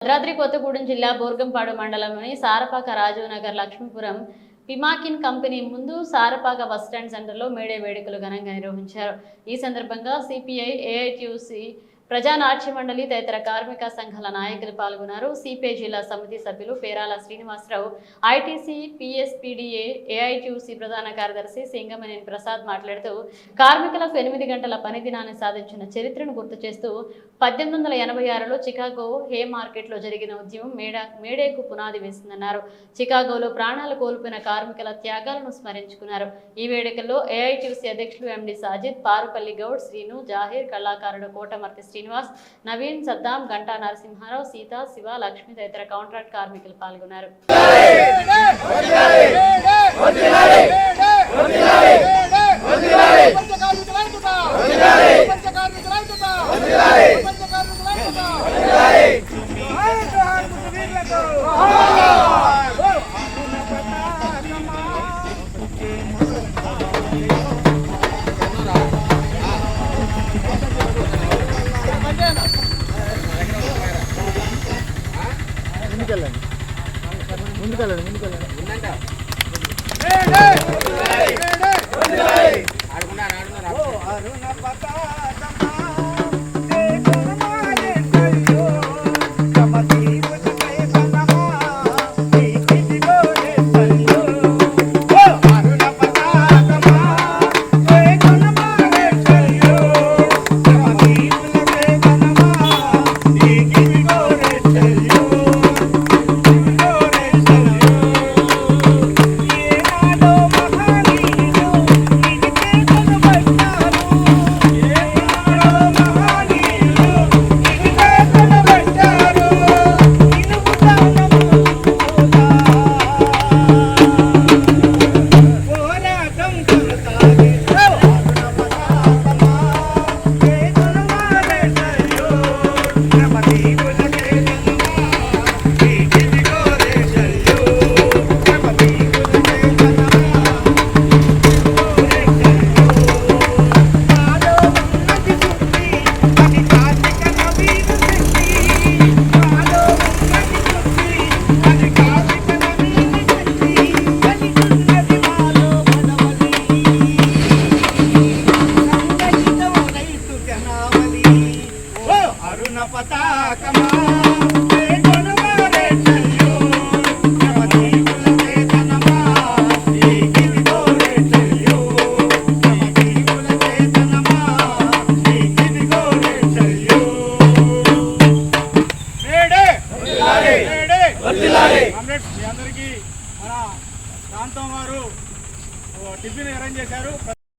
భద్రాద్రి కొత్తగూడెం జిల్లా బోర్గంపాడు మండలంలోని సారపాక రాజీవ్ నగర్ లక్ష్మీపురం పిమాకిన్ కంపెనీ ముందు సారపాక బస్టాండ్ సెంటర్లో మేడే వేడుకలు ఘనంగా నిర్వహించారు. ఈ సందర్భంగా సిపిఐ, ఏఐటియుసి, ప్రజానాట్య మండలి తదితర కార్మిక సంఘాల నాయకులు పాల్గొన్నారు. సిపిఐ జిల్లా సమితి సభ్యులు పేరాల శ్రీనివాసరావు, ఐటీసీ, పిఎస్పీడీఏ, ఏఐటియుసి ప్రధాన కార్యదర్శి సింగమనేని ప్రసాద్ మాట్లాడుతూ కార్మికులకు 8 గంటల పని దినాన్ని సాధించిన చరిత్రను గుర్తు చేస్తూ 1886లో చికాగో హే మార్కెట్లో జరిగిన ఉద్యమం మేడేకు పునాది వేసిందన్నారు. చికాగోలో ప్రాణాలు కోల్పోయిన కార్మికుల త్యాగాలను స్మరించుకున్నారు. ఈ వేడుకల్లో ఏఐటియుసి అధ్యక్షులు ఎండి సాజిద్, పారుపల్లి గౌడ్, శ్రీను, జాహీర్, కళాకారుడు కోటమర్తి శ్రీనివాస్, నవీన్, సద్దాం, గంటా నరసింహారావు, సీత, శివ, లక్ష్మి తదితర కాంట్రాక్ట్ కార్మికులు పాల్గొన్నారు.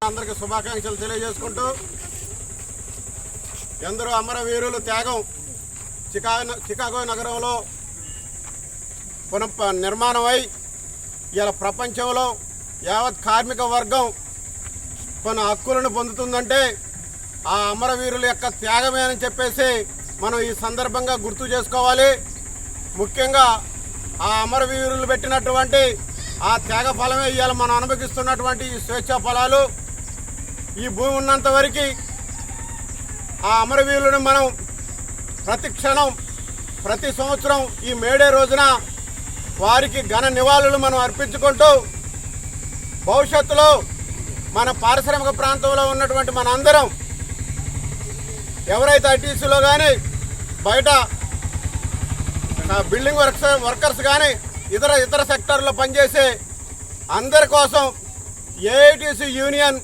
అందరికి శుభాకాంక్షలు తెలియజేసుకుంటూ, ఎందరో అమరవీరులు త్యాగం చికాగో నగరంలో నిర్మాణమై ఇలా ప్రపంచంలో యావత్ కార్మిక వర్గం కొన్ని హక్కులను పొందుతుందంటే ఆ అమరవీరుల యొక్క త్యాగమే అని చెప్పేసి మనం ఈ సందర్భంగా గుర్తు చేసుకోవాలి. ముఖ్యంగా ఆ అమరవీరులు పెట్టినటువంటి ఆ త్యాగ ఫలమే ఇవాళ మనం అనుభవిస్తున్నటువంటి ఈ స్వేచ్ఛా ఫలాలు. ఈ భూమి ఉన్నంత వరకు ఆ అమరవీరులను మనం ప్రతి క్షణం, ప్రతి సంవత్సరం ఈ మేడే రోజున వారికి ఘన నివాళులు మనం అర్పించుకుంటూ భవిష్యత్తులో మన పారిశ్రామిక ప్రాంతంలో ఉన్నటువంటి మన అందరం ఎవరైతే ఐటీసీలో కానీ, బయట బిల్డింగ్ వర్కర్స్ కానీ, ఇతర సెక్టార్లో పనిచేసే అందరి కోసం ఏఐటీసీ యూనియన్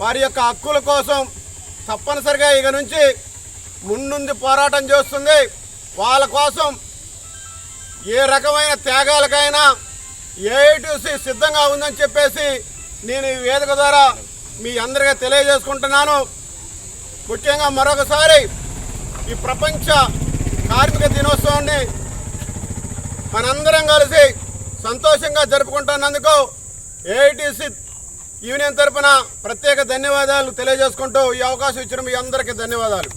వారి యొక్క హక్కుల కోసం తప్పనిసరిగా ఇక నుంచి ముందుండి పోరాటం చేస్తుంది. వాళ్ళ కోసం ఏ రకమైన త్యాగాలకైనా ఏఐటీసీ సిద్ధంగా ఉందని చెప్పేసి నేను ఈ వేదిక ద్వారా మీ అందరికీ తెలియజేసుకుంటున్నాను. ముఖ్యంగా మరొకసారి ఈ ప్రపంచ కార్మిక దినోత్సవాన్ని మనందరం కలిసి సంతోషంగా జరుపుకుంటున్నందుకు ఏఐటీసీ యూనియన్ తరఫున ప్రత్యేక ధన్యవాదాలు తెలియజేసుకుంటూ ఈ అవకాశం ఇచ్చిన మీ అందరికీ ధన్యవాదాలు.